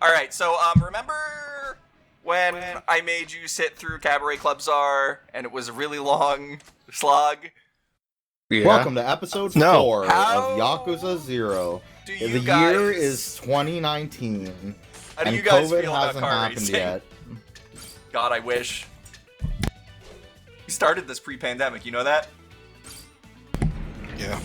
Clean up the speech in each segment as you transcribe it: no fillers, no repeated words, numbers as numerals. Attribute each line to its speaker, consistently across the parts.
Speaker 1: Alright, so, remember when I made you sit through Cabaret Club Czar, and it was a really long slog?
Speaker 2: Yeah.
Speaker 3: Welcome to episode 4
Speaker 1: How
Speaker 3: of Yakuza 0.
Speaker 1: do
Speaker 3: The
Speaker 1: you
Speaker 3: year
Speaker 1: guys-
Speaker 3: is 2019,
Speaker 1: How do
Speaker 3: and
Speaker 1: you guys
Speaker 3: COVID
Speaker 1: feel about
Speaker 3: hasn't
Speaker 1: car
Speaker 3: happened
Speaker 1: racing?
Speaker 3: yet.
Speaker 1: God, I wish. We started this pre-pandemic, you know that?
Speaker 4: Yeah.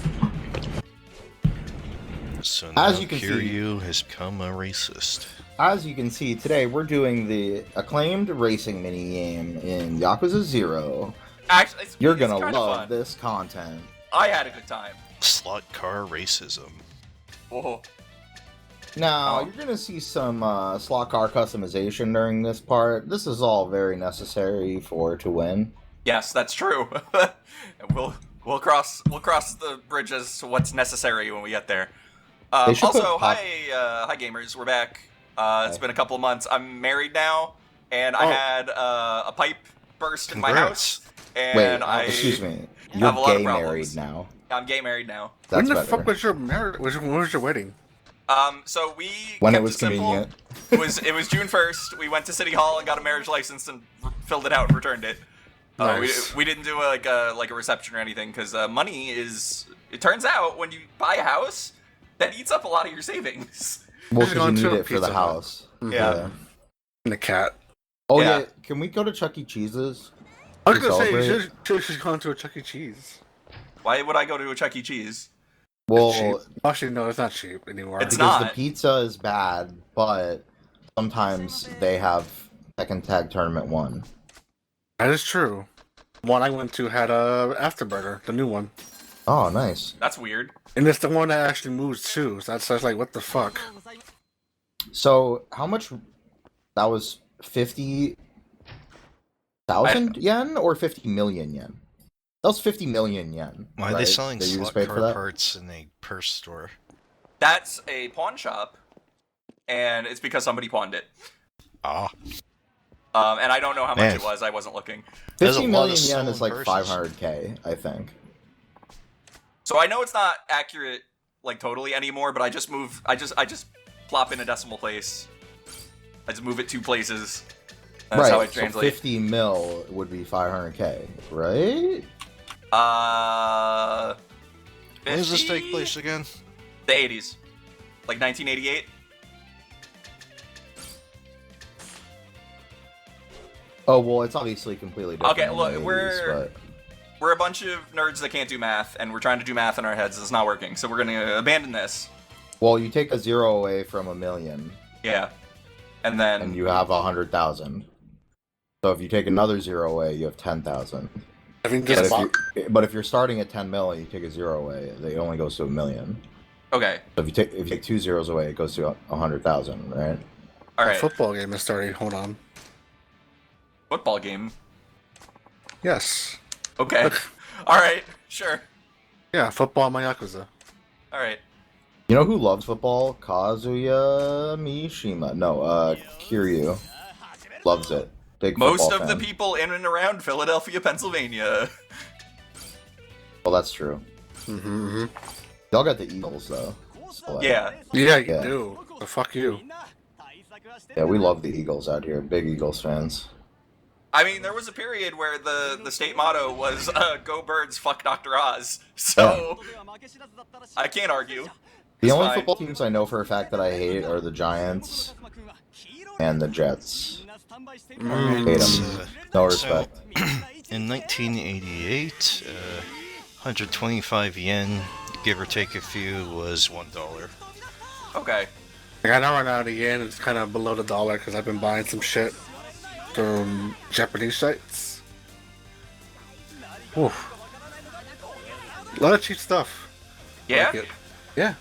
Speaker 4: So
Speaker 3: As
Speaker 4: now
Speaker 3: you can see-
Speaker 4: Kiryu has become a racist.
Speaker 3: As you can see, today we're doing the acclaimed racing minigame in Yakuza 0.
Speaker 1: Actually,
Speaker 3: You're
Speaker 1: it's
Speaker 3: gonna
Speaker 1: kinda
Speaker 3: love
Speaker 1: fun.
Speaker 3: this content.
Speaker 1: I had a good time.
Speaker 4: Slot car racism.
Speaker 1: Whoa.
Speaker 3: Now,
Speaker 1: Oh.
Speaker 3: you're gonna see some slot car customization during this part. This is all very necessary to win.
Speaker 1: Yes, that's true. we'll cross the bridges to what's necessary when we get there.
Speaker 3: They should
Speaker 1: Also,
Speaker 3: put pop-
Speaker 1: hi gamers, we're back. It's been a couple of months. I'm married now, and I
Speaker 2: Oh.
Speaker 1: had a pipe burst in my
Speaker 4: Congrats.
Speaker 1: house, and
Speaker 3: Wait, excuse me. You're
Speaker 1: have a lot of
Speaker 3: gay
Speaker 1: problems.
Speaker 3: married now.
Speaker 1: I'm gay married now.
Speaker 3: That's
Speaker 2: when the
Speaker 3: better.
Speaker 2: fuck was your marriage? When was your wedding?
Speaker 1: So we
Speaker 3: When it
Speaker 1: kept
Speaker 3: was
Speaker 1: simple.
Speaker 3: convenient.
Speaker 1: It was June 1st. We went to City Hall and got a marriage license and filled it out and returned it.
Speaker 2: Nice.
Speaker 1: We didn't do like a reception or anything because money is. It turns out when you buy a house, that eats up a lot of your savings.
Speaker 3: Well,
Speaker 2: Just
Speaker 3: because you
Speaker 2: going
Speaker 3: need
Speaker 2: to a
Speaker 3: it for the
Speaker 2: Pizza Hut.
Speaker 3: house.
Speaker 1: Yeah.
Speaker 2: And the cat.
Speaker 3: Oh
Speaker 1: Yeah.
Speaker 3: yeah. Can we go to Chuck E. Cheese's?
Speaker 2: I was
Speaker 3: To
Speaker 2: gonna say,
Speaker 3: celebrate?
Speaker 2: you should gone to a Chuck E. Cheese.
Speaker 1: Why would I go to a Chuck E. Cheese?
Speaker 3: Well,
Speaker 2: Cheap. Actually, no, it's not cheap anymore.
Speaker 1: It's
Speaker 3: because
Speaker 1: not.
Speaker 3: the pizza is bad, but sometimes they have Tekken Tag Tournament 1.
Speaker 2: That is true. One I went to had a Afterburner, the new one,
Speaker 3: Oh, nice.
Speaker 1: That's weird.
Speaker 2: and it's the one that actually moves too. So that's like, what the fuck?
Speaker 3: So, how much? That was 50,000 yen or 50 million yen? That was 50 million yen.
Speaker 4: Why are they selling
Speaker 3: that you just
Speaker 4: slot
Speaker 3: paid for
Speaker 4: car
Speaker 3: that?
Speaker 4: parts in a purse store?
Speaker 1: That's a pawn shop, and it's because somebody pawned it.
Speaker 4: Ah.
Speaker 1: And I don't know how much
Speaker 4: Man.
Speaker 1: it was. I wasn't looking.
Speaker 4: There's a
Speaker 3: 50
Speaker 4: lot
Speaker 3: million
Speaker 4: of
Speaker 3: yen is
Speaker 4: stolen
Speaker 3: like
Speaker 4: purses.
Speaker 3: 500k, I think.
Speaker 1: So I know it's not accurate, like totally anymore. But I just move. I just plop in a decimal place. I just move it 2 places. That's
Speaker 3: Right,
Speaker 1: how I
Speaker 3: so
Speaker 1: translate.
Speaker 3: 50 mil would be 500k, right?
Speaker 4: When does this
Speaker 1: 50?
Speaker 4: take place again?
Speaker 1: The 80s, like 1988.
Speaker 3: Oh, well, it's obviously completely different.
Speaker 1: Okay,
Speaker 3: in
Speaker 1: look,
Speaker 3: the 80s,
Speaker 1: we're a bunch of nerds that can't do math, and we're trying to do math in our heads. It's not working, so we're gonna abandon this.
Speaker 3: Well, you take a 0 away from a million,
Speaker 1: Yeah, and then
Speaker 3: and you have 100,000. So if you take another 0 away, you have 10,000.
Speaker 2: I think
Speaker 1: Yes.
Speaker 2: just
Speaker 3: But if you're starting at 10 mil and you take a 0 away, it only goes to a million.
Speaker 1: okay,
Speaker 3: So if you take 2 zeros away, it goes to 100,000, right?
Speaker 1: all
Speaker 2: a
Speaker 1: right.
Speaker 2: football game is starting. Hold on.
Speaker 1: Football game.
Speaker 2: Yes.
Speaker 1: Okay, all right, sure,
Speaker 2: Yeah, football, my Yakuza.
Speaker 1: all right.
Speaker 3: You know who loves football? Kazuya Mishima. No, Kiryu. Loves it. Big
Speaker 1: Most
Speaker 3: football
Speaker 1: of the
Speaker 3: fan.
Speaker 1: people in and around Philadelphia, Pennsylvania.
Speaker 3: Well, that's true.
Speaker 2: Mm-hmm.
Speaker 3: Y'all got the Eagles, though. So,
Speaker 1: Yeah,
Speaker 2: Yeah, you
Speaker 3: Yeah.
Speaker 2: do. So fuck you.
Speaker 3: Yeah, we love the Eagles out here. Big Eagles fans.
Speaker 1: I mean, there was a period where the state motto was "Go Birds, fuck Dr. Oz," so I can't argue.
Speaker 3: The
Speaker 1: It's
Speaker 3: only
Speaker 1: fine.
Speaker 3: football teams I know for a fact that I hate are the Giants and the Jets.
Speaker 2: Mm.
Speaker 3: Hate
Speaker 4: It's,
Speaker 3: them. No respect.
Speaker 4: In 1988, 125 yen, give or take a few, was $1.
Speaker 1: Okay.
Speaker 2: Like, I know right now the yen is kind of below the dollar because I've been buying some shit from Japanese sites. Oof. A lot of cheap stuff.
Speaker 1: Yeah.
Speaker 2: Like it. Yeah.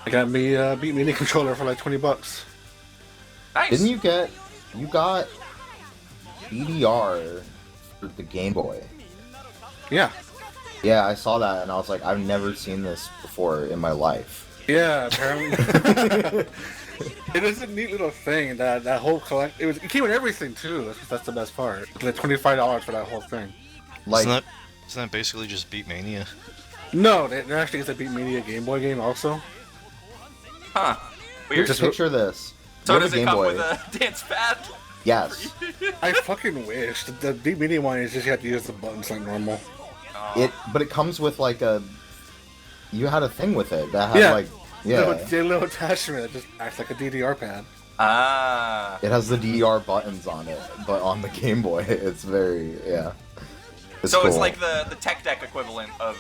Speaker 2: I got me Beat Mini controller for like $20.
Speaker 1: Nice.
Speaker 3: Didn't you got EDR for the Game Boy?
Speaker 2: Yeah.
Speaker 3: Yeah, I saw that and I was like, I've never seen this before in my life.
Speaker 2: Yeah, apparently. It is a neat little thing that whole collect. It came with everything too. That's the best part. Like $25 for that whole thing.
Speaker 3: Like,
Speaker 4: isn't that basically just Beat Mania?
Speaker 2: No, there actually is a Beat Media Game Boy game also.
Speaker 1: Huh. Weird.
Speaker 3: just picture this.
Speaker 1: So
Speaker 3: You have
Speaker 1: does
Speaker 3: a
Speaker 1: it
Speaker 3: Game
Speaker 1: come
Speaker 3: Boy.
Speaker 1: with a dance pad?
Speaker 3: Yes.
Speaker 2: I fucking wish. The deep medium one is just you have to use the buttons like normal.
Speaker 3: But it comes with like a. You had a thing with it that had
Speaker 2: The little attachment that just acts like a DDR pad.
Speaker 1: Ah.
Speaker 3: It has the DDR buttons on it, but on the Game Boy, it's very It's
Speaker 1: So
Speaker 3: cool.
Speaker 1: it's like the tech deck equivalent of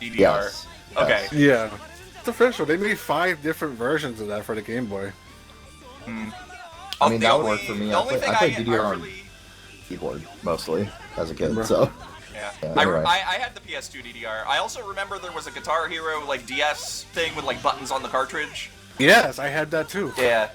Speaker 1: DDR.
Speaker 3: Yes.
Speaker 1: Okay.
Speaker 3: Yes.
Speaker 2: Yeah. It's official. They made 5 different versions of that for the Game Boy.
Speaker 3: I mean,
Speaker 1: The
Speaker 3: that would
Speaker 1: only-
Speaker 3: work for me.
Speaker 1: The only thing
Speaker 3: I played DDR
Speaker 1: I
Speaker 3: on
Speaker 1: really...
Speaker 3: keyboard mostly as a kid,
Speaker 2: Bruh.
Speaker 3: so.
Speaker 1: Yeah.
Speaker 3: Yeah, anyway.
Speaker 1: I had the PS2 DDR. I also remember there was a Guitar Hero like DS thing with like buttons on the cartridge.
Speaker 2: Yes, I had that too.
Speaker 1: Yeah.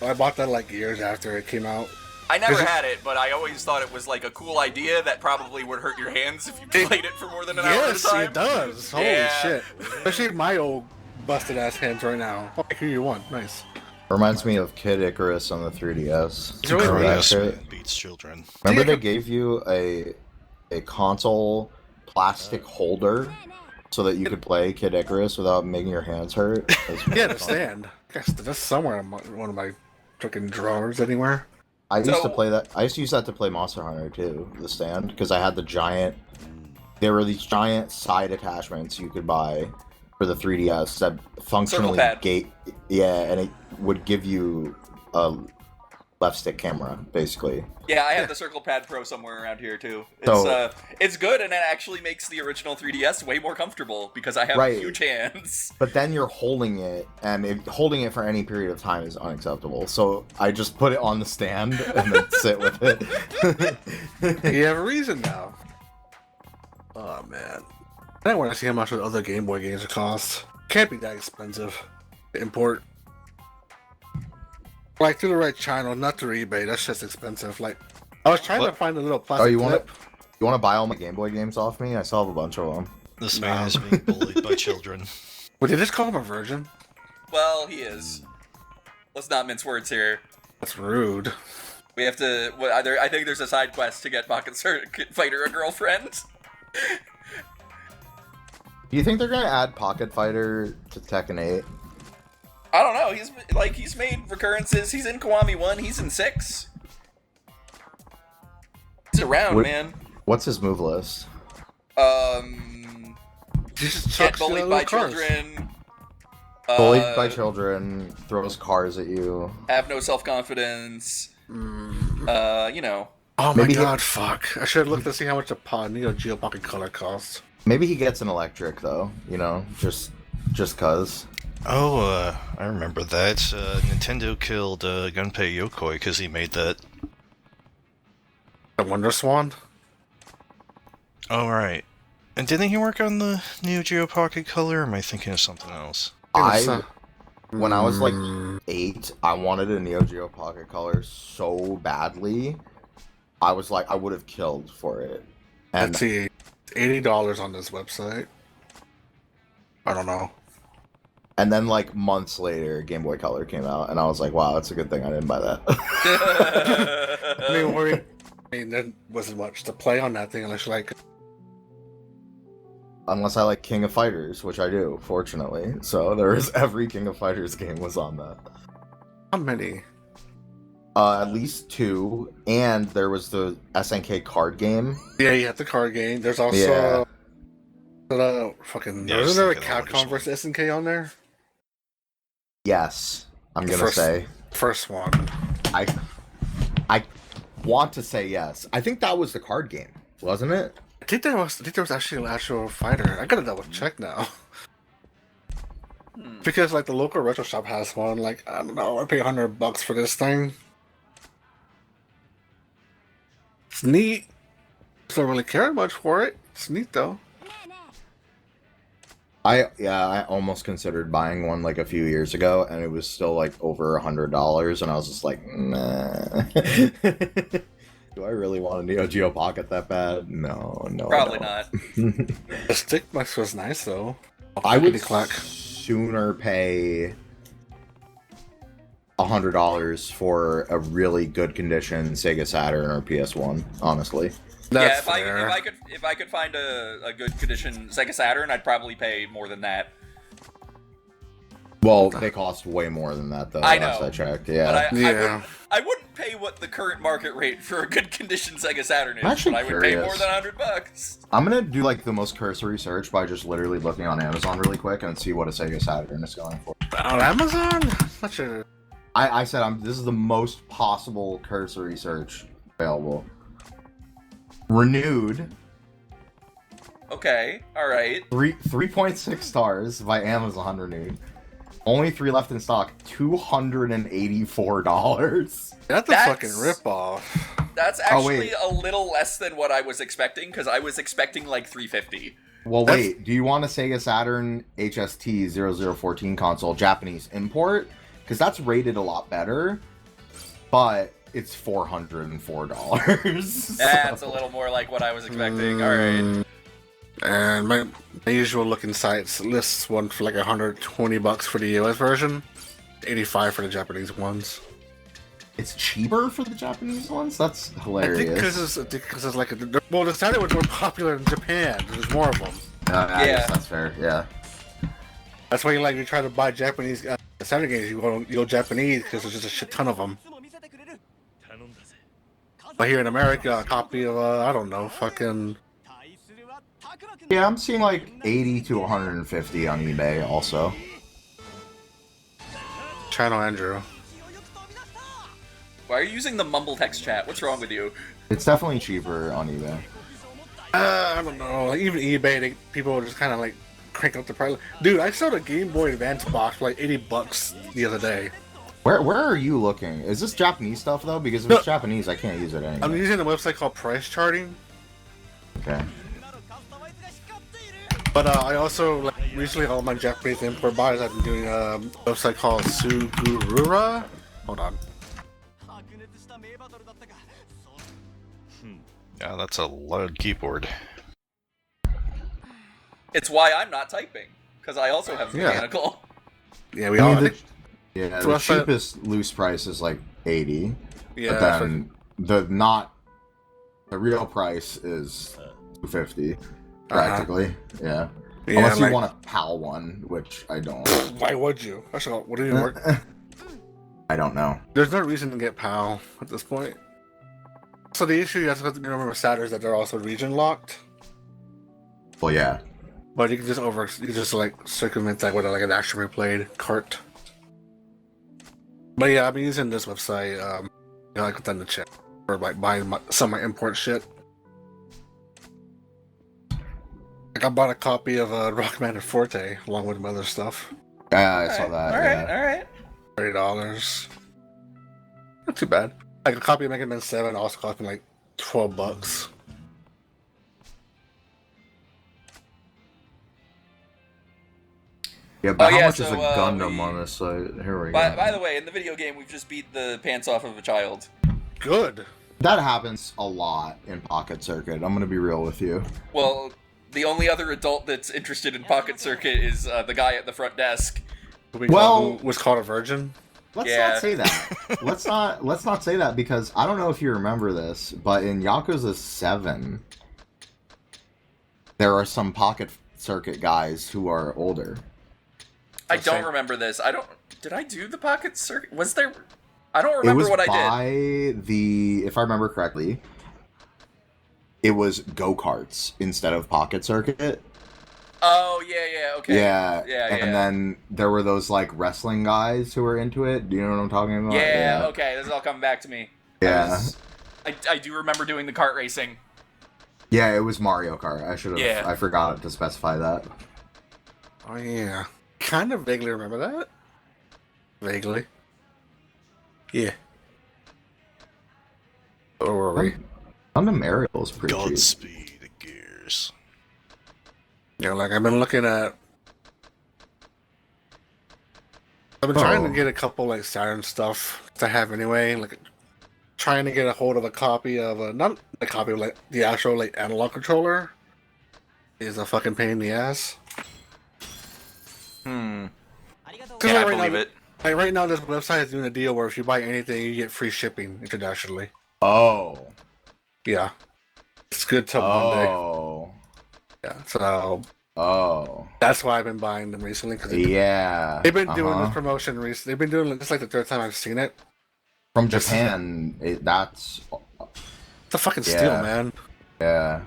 Speaker 2: I bought that like years after it came out.
Speaker 1: I never
Speaker 2: Is it-
Speaker 1: had it, but I always thought it was like a cool idea that probably would hurt your hands if you played it for more than an hour at a
Speaker 2: Yes,
Speaker 1: time.
Speaker 2: it does. Holy
Speaker 1: Yeah.
Speaker 2: shit. Especially my old busted ass hands right now. Oh, here you want. Nice.
Speaker 3: Reminds me of Kid Icarus on the 3DS.
Speaker 2: It's really
Speaker 3: Remember that shit?
Speaker 4: Harassment beats children.
Speaker 3: Remember they gave you a console plastic holder so that you could play Kid Icarus without making your hands hurt? That's
Speaker 2: Yeah, the
Speaker 3: fun.
Speaker 2: stand. I guess that's somewhere in one of my freaking drawers anywhere.
Speaker 3: I used
Speaker 1: So-
Speaker 3: to play that. I used to use that to play Monster Hunter too, the stand, because I had the giant. There were these giant side attachments you could buy for the 3DS that functionally
Speaker 1: pad.
Speaker 3: and it would give you a left stick camera, basically.
Speaker 1: Yeah, I have the Circle Pad Pro somewhere around here too. It's
Speaker 3: So-
Speaker 1: it's good, and it actually makes the original 3DS way more comfortable because I have
Speaker 3: Right.
Speaker 1: huge hands.
Speaker 3: But then you're holding it, and holding it for any period of time is unacceptable. So I just put it on the stand and then sit with it.
Speaker 2: You have a reason now. Oh man. I want to see how much the other Game Boy games cost. Can't be that expensive to import. Like through the right channel, not through eBay. That's just expensive. Like I was trying to
Speaker 4: What?
Speaker 2: find a little plastic
Speaker 3: Oh, you want
Speaker 2: clip.
Speaker 3: to buy all my Game Boy games off me? I still have a bunch of them.
Speaker 4: This man
Speaker 2: No.
Speaker 4: is being bullied by children.
Speaker 2: Well, did this call him a virgin?
Speaker 1: Well, he is. Let's not mince words here.
Speaker 2: That's rude.
Speaker 1: We have to. I think there's a side quest to get Pocket Circuit Fighter a girlfriend.
Speaker 3: Do you think they're gonna add Pocket Fighter to Tekken 8?
Speaker 1: I don't know. He's made recurrences. He's in Kiwami 1. He's in 6. He's around,
Speaker 3: What-
Speaker 1: man.
Speaker 3: What's his move list?
Speaker 2: Just
Speaker 1: Get
Speaker 2: chucks
Speaker 1: bullied
Speaker 2: little
Speaker 1: by
Speaker 2: cars.
Speaker 1: children.
Speaker 3: Bullied by children, throws cars at you.
Speaker 1: Have no self-confidence. You know.
Speaker 2: Oh my
Speaker 3: Maybe he-
Speaker 2: god, fuck. I should have looked to see how much a Neo Geo Pocket Color costs.
Speaker 3: Maybe he gets an electric though, just cause.
Speaker 4: Oh, I remember that. Nintendo killed Gunpei Yokoi because he made that.
Speaker 2: The Wonder Swan?
Speaker 4: Oh, right. And didn't he work on the Neo Geo Pocket Color, or am I thinking of something else?
Speaker 3: When I was like
Speaker 2: Mm.
Speaker 3: 8, I wanted a Neo Geo Pocket Color so badly. I was like, I would have killed for it. And
Speaker 2: Let's see. $80 on this website. I don't know.
Speaker 3: and then like months later, Game Boy Color came out, and I was like, wow, that's a good thing I didn't buy that.
Speaker 2: I mean, there wasn't much to play on that thing unless you like.
Speaker 3: Unless I like King of Fighters, which I do, fortunately. So there was every King of Fighters game was on that.
Speaker 2: How many?
Speaker 3: At least 2, and there was the SNK card game.
Speaker 2: Yeah, you have the card game. There's also.
Speaker 3: Yeah.
Speaker 2: Fucking.
Speaker 4: Yeah, I was
Speaker 2: Wasn't there a
Speaker 4: thinking that one as
Speaker 2: Capcom vs SNK on there?
Speaker 3: Yes, I'm
Speaker 2: The
Speaker 3: gonna
Speaker 2: first-
Speaker 3: say.
Speaker 2: First one.
Speaker 3: I want to say yes. I think that was the card game, wasn't it?
Speaker 2: I think there was actually an actual fighter. I gotta double check now. Because like the local retro shop has one. Like I don't know, I pay $100 for this thing. It's neat. Don't really care much for it. It's neat though.
Speaker 3: I almost considered buying one like a few years ago, and it was still like over $100, and I was just like, nah. Do I really want a Neo Geo Pocket that bad? No, I
Speaker 1: Probably
Speaker 3: don't.
Speaker 1: not.
Speaker 2: The stick box was nice though.
Speaker 3: I would
Speaker 2: Clickety-clack.
Speaker 3: sooner pay $100 for a really good condition Sega Saturn or PS1. Honestly,
Speaker 2: That's
Speaker 1: yeah,
Speaker 2: fair.
Speaker 1: if I could find a good condition Sega Saturn, I'd probably pay more than that.
Speaker 3: Well, they cost way more than that, though.
Speaker 1: I
Speaker 3: Last
Speaker 1: know.
Speaker 3: I checked.
Speaker 1: But
Speaker 3: Yeah.
Speaker 1: I wouldn't pay what the current market rate for a good condition Sega Saturn is,
Speaker 3: I'm actually
Speaker 1: but I would pay more
Speaker 3: curious.
Speaker 1: than $100.
Speaker 3: I'm gonna do like the most cursory search by just literally looking on Amazon really quick and see what a Sega Saturn is going for.
Speaker 2: On Amazon? Such a...
Speaker 3: I said this is the most possible cursory search available. Renewed.
Speaker 1: Okay, alright.
Speaker 3: 3.6 stars by Amazon renewed. Only 3 left in stock. $284.
Speaker 2: That's a fucking ripoff.
Speaker 1: That's
Speaker 3: Oh,
Speaker 1: actually
Speaker 3: wait.
Speaker 1: a little less than what I was expecting, because I was expecting like $350.
Speaker 3: Well, wait. Do you want a Sega Saturn HST 0014 console Japanese import? Because that's rated a lot better, but it's $404.
Speaker 1: That's a little more like what I was expecting. Alright.
Speaker 2: And my usual looking sites lists one for like $120 for the US version, $85 for the Japanese ones.
Speaker 3: It's cheaper for the Japanese ones? That's hilarious.
Speaker 2: I think because it's like the Saturn was more popular in Japan. There's more of them.
Speaker 3: I guess that's fair. Yeah.
Speaker 2: That's why you try to buy Japanese Saturn games. You go Japanese because there's just a shit ton of them. But here in America, a copy of I don't know, fucking.
Speaker 3: Yeah, I'm seeing like 80 to 150 on eBay also.
Speaker 2: Channel Andrew.
Speaker 1: Why are you using the mumble text chat? What's wrong with you?
Speaker 3: It's definitely cheaper on eBay.
Speaker 2: I don't know. Like, even eBay, people will just kind of like crank up the price. Dude, I sold a Game Boy Advance box for like $80 the other day.
Speaker 3: Where are you looking? Is this Japanese stuff though? Because if it's Japanese, I can't use it anymore.
Speaker 2: I'm using a website called Price Charting.
Speaker 3: Okay.
Speaker 2: But I also recently all my Japanese import buys I've been doing a website called Sugurura. Hold on.
Speaker 4: Yeah, that's a loud keyboard.
Speaker 1: It's why I'm not typing, because I also have mechanical.
Speaker 2: Yeah, we all.
Speaker 3: The
Speaker 2: website-
Speaker 3: cheapest loose price is like 80.
Speaker 2: Yeah,
Speaker 3: But then the real price is 250 practically. Yeah.
Speaker 2: Yeah,
Speaker 3: Unless you want a PAL one, which I don't.
Speaker 2: Why would you? Actually, what do you work?
Speaker 3: I don't know.
Speaker 2: There's no reason to get PAL at this point. So the issue you have to remember with Saturn is that they're also region locked.
Speaker 3: Well, yeah.
Speaker 2: But you can just like circumvent that with like an actual replayed cart. But yeah, I've been using this website, like within the chat for like buying some of my import shit. Like I bought a copy of Rockman Forte along with my other stuff.
Speaker 3: Yeah, I saw that.
Speaker 1: Alright.
Speaker 2: $30. Not too bad. Like a copy of Mega Man 7 also cost me like $12.
Speaker 3: Yeah, but how much
Speaker 1: so,
Speaker 3: is a Gundam on this site? Here we go.
Speaker 1: By the way, in the video game, we've just beat the pants off of a child.
Speaker 2: Good.
Speaker 3: That happens a lot in Pocket Circuit. I'm gonna be real with you.
Speaker 1: Well, the only other adult that's interested in Pocket Circuit is the guy at the front desk.
Speaker 2: Who
Speaker 3: Well-
Speaker 2: was called a virgin.
Speaker 3: Let's
Speaker 1: Yeah.
Speaker 3: not say that. let's not say that because I don't know if you remember this, but in Yakuza 7, there are some Pocket Circuit guys who are older.
Speaker 1: I don't remember this. Did I do the Pocket Circuit? Was there? I don't remember what I did.
Speaker 3: By the, if I remember correctly, it was go-karts instead of Pocket Circuit.
Speaker 1: Oh, yeah, okay.
Speaker 3: Yeah,
Speaker 1: Yeah.
Speaker 3: and then there were those like wrestling guys who were into it. Do you know what I'm talking about?
Speaker 1: Yeah, okay, this is all coming back to me.
Speaker 3: Yeah.
Speaker 1: I do remember doing the kart racing.
Speaker 3: Yeah, it was Mario Kart. I should have.
Speaker 1: Yeah.
Speaker 3: I forgot to specify that.
Speaker 2: Oh yeah. Kind of vaguely remember that. Vaguely. Yeah. Where were we?
Speaker 3: Gundam Aerial is pretty cheap.
Speaker 4: Godspeed, Gears.
Speaker 2: Yeah, like I've been looking at. I've been trying to get a couple like Saturn stuff to have anyway. Like trying to get a hold of a copy of not a copy of like the actual like analog controller is a fucking pain in the ass.
Speaker 1: Yeah,
Speaker 2: Like,
Speaker 1: I
Speaker 2: right
Speaker 1: believe
Speaker 2: now,
Speaker 1: it.
Speaker 2: Like right now, this website is doing a deal where if you buy anything, you get free shipping internationally.
Speaker 3: Oh.
Speaker 2: Yeah, it's good till Monday.
Speaker 3: Oh.
Speaker 2: Yeah, so
Speaker 3: Oh.
Speaker 2: That's why I've been buying them recently. Cause
Speaker 3: Yeah.
Speaker 2: they've been doing this promotion recently. They've been doing this like the third time I've seen it.
Speaker 3: From Japan, that's...
Speaker 2: It's a fucking steal, man.
Speaker 3: Yeah.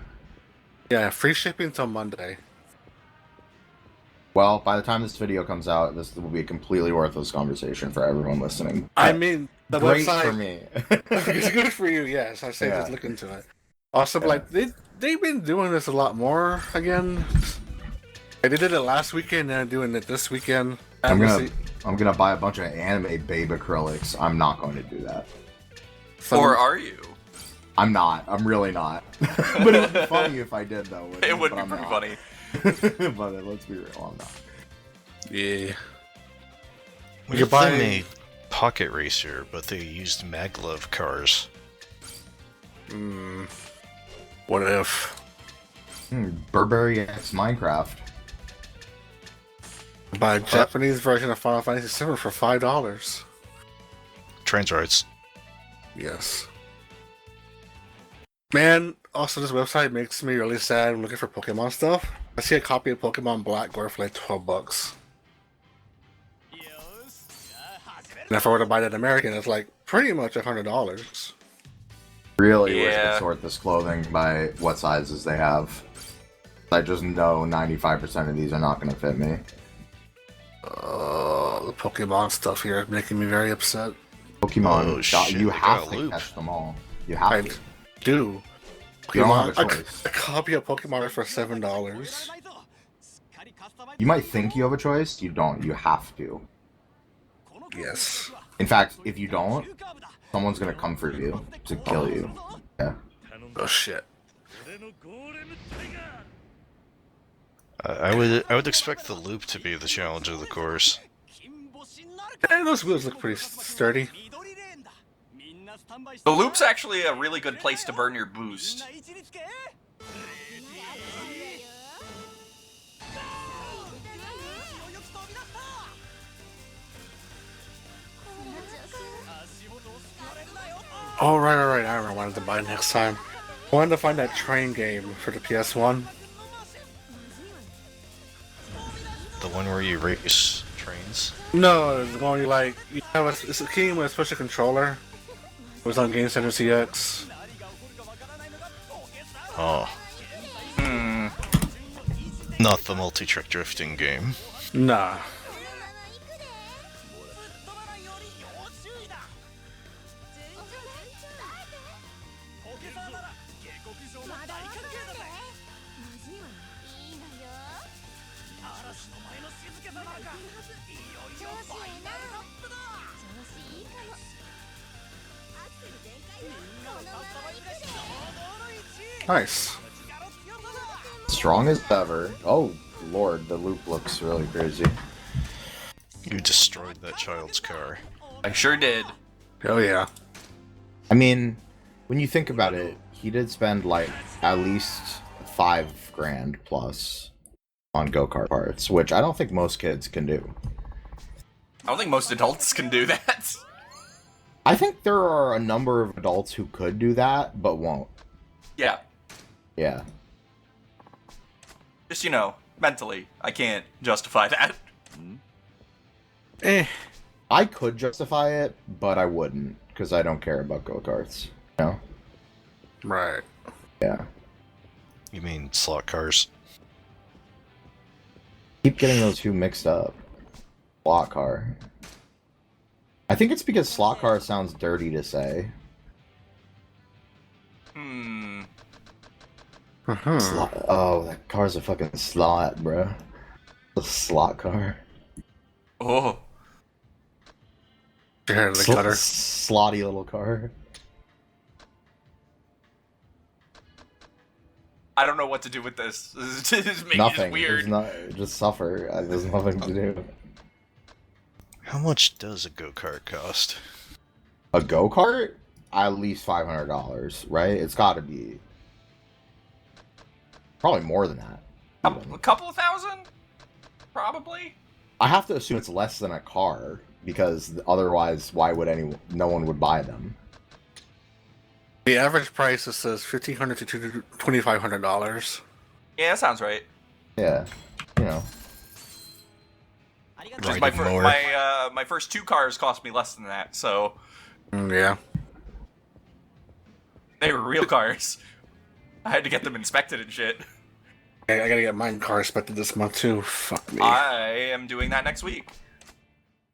Speaker 2: Yeah, free shipping till Monday.
Speaker 3: Well, by the time this video comes out, this will be a completely worthless conversation for everyone listening.
Speaker 2: I mean, the
Speaker 3: great
Speaker 2: website
Speaker 3: for me.
Speaker 2: it's good for you. Yes, I say just look into it. Also, like they've been doing this a lot more again. They did it last weekend, and they're doing it this weekend.
Speaker 3: I'm gonna buy a bunch of anime babe acrylics. I'm not going to do that.
Speaker 1: Or are you?
Speaker 3: I'm not. I'm really not. But it would be funny if I did, though.
Speaker 1: It would be pretty funny.
Speaker 3: But let's be real, I'm not.
Speaker 2: Yeah.
Speaker 4: What if they made Pocket Racer, but they used maglev cars?
Speaker 2: What if?
Speaker 3: Burberry X Minecraft.
Speaker 2: Buy a Japanese version of Final Fantasy VII for $5.
Speaker 4: Trans rights.
Speaker 2: Yes. Man, also this website makes me really sad when looking for Pokemon stuff. I see a copy of Pokemon Black going for like $12. And if I were to buy that American, it's like pretty much $100.
Speaker 3: Really wish I could sort this clothing by what sizes they have. I just know 95% of these are not going to fit me.
Speaker 2: The Pokemon stuff here is making me very upset.
Speaker 3: Pokemon, you have to catch them all. You have to.
Speaker 2: Do.
Speaker 3: You don't have a choice.
Speaker 2: A copy of Pokemon for $7.
Speaker 3: You might think you have a choice. You don't. You have to.
Speaker 2: Yes.
Speaker 3: In fact, if you don't, someone's gonna come for you to kill you. Yeah.
Speaker 2: Oh shit.
Speaker 4: I would expect the loop to be the challenge of the course.
Speaker 2: And those wheels look pretty sturdy.
Speaker 1: The loop's actually a really good place to burn your boost.
Speaker 2: Oh, right. I remember what I wanted to buy next time. I wanted to find that train game for the PS1.
Speaker 4: The one where you race trains?
Speaker 2: No, the one you have it's a game with a special controller. It was on Game Center CX.
Speaker 4: Oh. Not the multi-trick drifting game.
Speaker 2: Nah. Nice.
Speaker 3: Strong as ever. Oh, lord, the loop looks really crazy.
Speaker 4: You destroyed that child's car.
Speaker 1: I sure did.
Speaker 2: Oh yeah.
Speaker 3: I mean, when you think about it, he did spend like at least $5,000 plus on go-kart parts, which I don't think most kids can do.
Speaker 1: I don't think most adults can do that.
Speaker 3: I think there are a number of adults who could do that, but won't.
Speaker 1: Yeah.
Speaker 3: Yeah.
Speaker 1: Just, mentally, I can't justify that.
Speaker 3: I could justify it, but I wouldn't, because I don't care about go-karts. You know?
Speaker 2: Right.
Speaker 3: Yeah.
Speaker 4: You mean slot cars?
Speaker 3: Keep getting those two mixed up. Slot car. I think it's because slot car sounds dirty to say. Slot. Oh, that car's a fucking slot, bro. A slot car.
Speaker 1: Oh.
Speaker 2: The cutter.
Speaker 3: Slotty little car.
Speaker 1: I don't know what to do with this. This is making
Speaker 3: Nothing.
Speaker 1: it weird.
Speaker 3: Just suffer. There's nothing to do.
Speaker 4: How much does a go-kart cost?
Speaker 3: A go-kart? At least $500, right? It's got to be. Probably more than that.
Speaker 1: A couple of thousand? Probably.
Speaker 3: I have to assume it's less than a car, because otherwise, why would no one would buy them?
Speaker 2: The average price says $1,500 to $2,500.
Speaker 1: Yeah, that sounds right.
Speaker 3: Yeah. you know.
Speaker 1: Just
Speaker 4: Ride it more.
Speaker 1: my first 2 cars cost me less than that, so
Speaker 2: Yeah.
Speaker 1: they were real cars. I had to get them inspected and shit.
Speaker 2: I gotta get my car inspected this month too. Fuck me.
Speaker 1: I am doing that next week.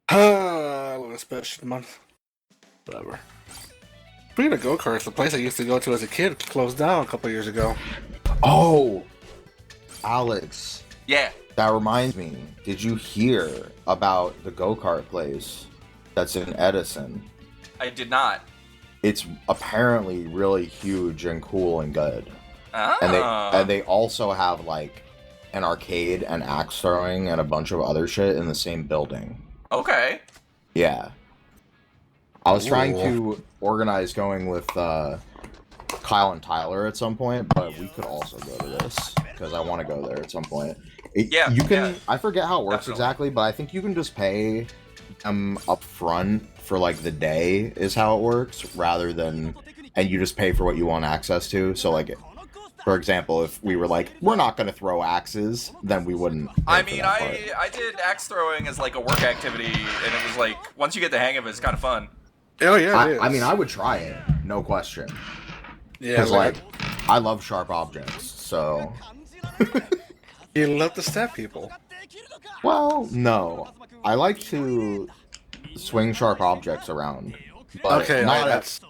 Speaker 2: A little special month. Whatever. Speaking of go-karts, the place I used to go to as a kid closed down a couple years ago.
Speaker 3: Oh, Alex,
Speaker 1: Yeah.
Speaker 3: that reminds me. Did you hear about the go-kart place that's in Edison?
Speaker 1: I did not.
Speaker 3: It's apparently really huge and cool and good.
Speaker 1: Ah.
Speaker 3: And they also have like an arcade and axe throwing and a bunch of other shit in the same building.
Speaker 1: Okay.
Speaker 3: Yeah. I was trying
Speaker 2: Cool.
Speaker 3: to organize going with Kyle and Tyler at some point, but we could also go to this because I want to go there at some point.
Speaker 1: Yeah,
Speaker 3: you can.
Speaker 1: yeah.
Speaker 3: I forget how it works
Speaker 1: Definitely.
Speaker 3: exactly, but I think you can just pay them up front for like the day is how it works, rather than, and you just pay for what you want access to. So like, for example, if we were like, we're not going to throw axes, then we wouldn't. pay
Speaker 1: I
Speaker 3: for
Speaker 1: mean,
Speaker 3: that part.
Speaker 1: I did axe throwing as like a work activity, and it was like once you get the hang of it, it's kind of fun.
Speaker 2: Oh yeah, it is.
Speaker 3: I mean, I would try it, no question.
Speaker 2: yeah,
Speaker 3: Because like, I love sharp objects, so.
Speaker 2: you love to stab people.
Speaker 3: Well, no. I like to swing sharp objects around, but
Speaker 2: Okay,
Speaker 3: not
Speaker 2: that's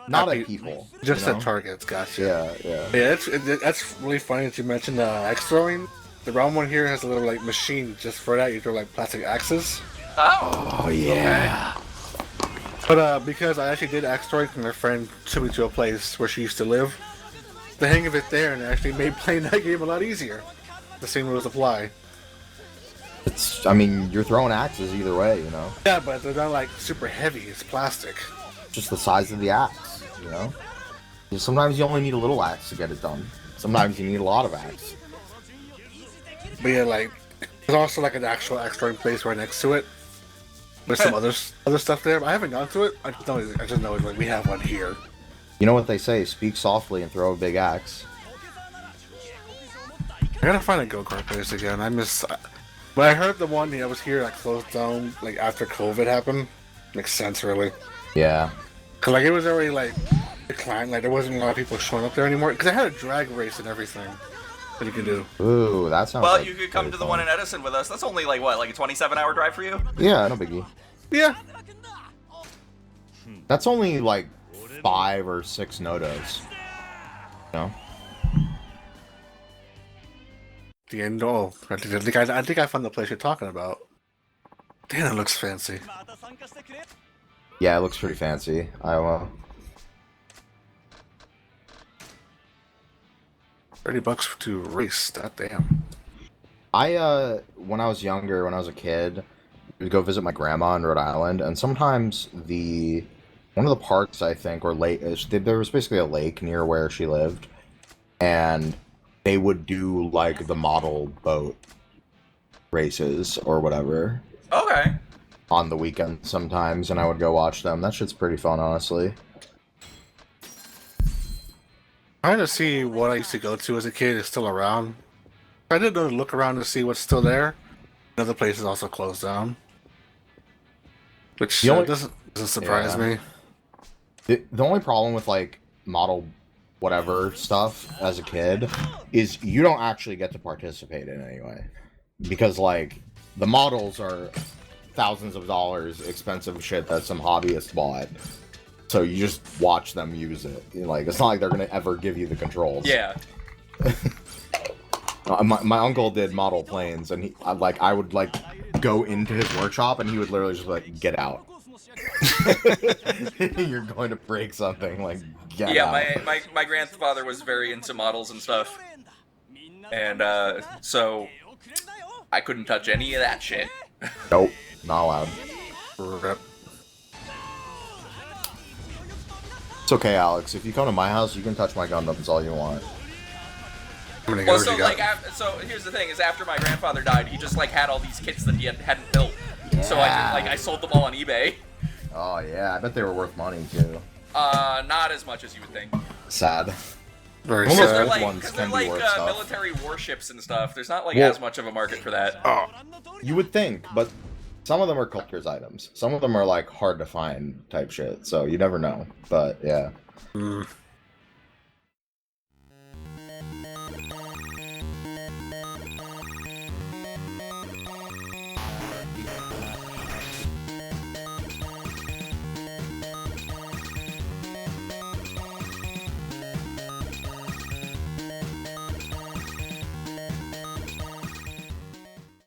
Speaker 3: not
Speaker 2: happy-
Speaker 3: at people.
Speaker 2: just
Speaker 3: you know?
Speaker 2: at targets. Gotcha.
Speaker 3: Yeah.
Speaker 2: Yeah, that's really funny that you mentioned axe throwing. The round one here has a little like machine just for that. You throw like plastic axes.
Speaker 1: Oh.
Speaker 3: Oh yeah.
Speaker 2: But because I actually did axe throwing, and my friend took me to a place where she used to live. The hang of it there, and it actually made playing that game a lot easier. The same rules apply.
Speaker 3: It's. I mean, you're throwing axes either way, you know.
Speaker 2: Yeah, but they're not like super heavy. It's plastic.
Speaker 3: Just the size of the axe, you know. Sometimes you only need a little axe to get it done. Sometimes you need a lot of axe.
Speaker 2: But yeah, like there's also like an actual axe throwing place right next to it. There's some other stuff there. But I haven't gone to it. I just know like we have one here.
Speaker 3: You know what they say? Speak softly and throw a big axe.
Speaker 2: I gotta find a go-kart place again. But I heard the one that was here like closed down like after COVID happened. Makes sense, really.
Speaker 3: Yeah.
Speaker 2: Cause like it was already like declined. Like there wasn't a lot of people showing up there anymore. Cause they had a drag race and everything that you could do.
Speaker 3: Ooh, that sounds.
Speaker 1: Well,
Speaker 3: like
Speaker 1: you could come
Speaker 3: really
Speaker 1: to the
Speaker 3: fun.
Speaker 1: one in Edison with us. That's only like what, like a 27-hour drive for you?
Speaker 3: Yeah, no biggie.
Speaker 2: Yeah.
Speaker 3: That's only like 5 or 6 nodos. You know?
Speaker 2: The end. Oh, I think I found the place you're talking about. Damn, it looks fancy.
Speaker 3: Yeah, it looks pretty fancy.
Speaker 2: $30 to race. That damn.
Speaker 3: When I was younger, when I was a kid, we'd go visit my grandma in Rhode Island, and sometimes one of the parks, I think, or lake, there was basically a lake near where she lived, and they would do like the model boat races or whatever
Speaker 1: Okay.
Speaker 3: on the weekend sometimes, and I would go watch them. That shit's pretty fun, honestly.
Speaker 2: Trying to see what I used to go to as a kid is still around. I did look around to see what's still there. Another place is also closed down, which
Speaker 3: The only-
Speaker 2: doesn't surprise
Speaker 3: Yeah.
Speaker 2: me.
Speaker 3: The only problem with like model whatever stuff as a kid is you don't actually get to participate in it anyway, because like the models are thousands of dollars expensive shit that some hobbyist bought, so you just watch them use it. Like, it's not like they're gonna ever give you the controls.
Speaker 1: Yeah.
Speaker 3: My uncle did model planes, and I would like go into his workshop, and he would literally just like, get out. You're going to break something, like, get
Speaker 1: Yeah,
Speaker 3: out.
Speaker 1: my grandfather was very into models and stuff. And so I couldn't touch any of that shit.
Speaker 3: Nope, not allowed.
Speaker 2: Rip.
Speaker 3: It's okay, Alex. If you come to my house, you can touch my Gundams all you want.
Speaker 2: How many
Speaker 1: Well,
Speaker 2: guns
Speaker 1: so
Speaker 2: you got?
Speaker 1: like, so here's the thing: is after my grandfather died, he just like had all these kits that he hadn't built. So I sold them all on eBay.
Speaker 3: Oh yeah, I bet they were worth money too.
Speaker 1: Not as much as you would think.
Speaker 3: Sad.
Speaker 2: Very
Speaker 3: Almost
Speaker 1: Because they're
Speaker 2: sad.
Speaker 3: Those
Speaker 1: like,
Speaker 3: ones
Speaker 1: cause
Speaker 3: can
Speaker 1: they're
Speaker 3: be
Speaker 1: like
Speaker 3: worth stuff.
Speaker 1: military warships and stuff. There's not like
Speaker 3: Well-
Speaker 1: as much of a market for that.
Speaker 2: Oh,
Speaker 3: You would think, but some of them are collector's items. Some of them are like hard to find type shit. So you never know. But yeah.
Speaker 2: mm.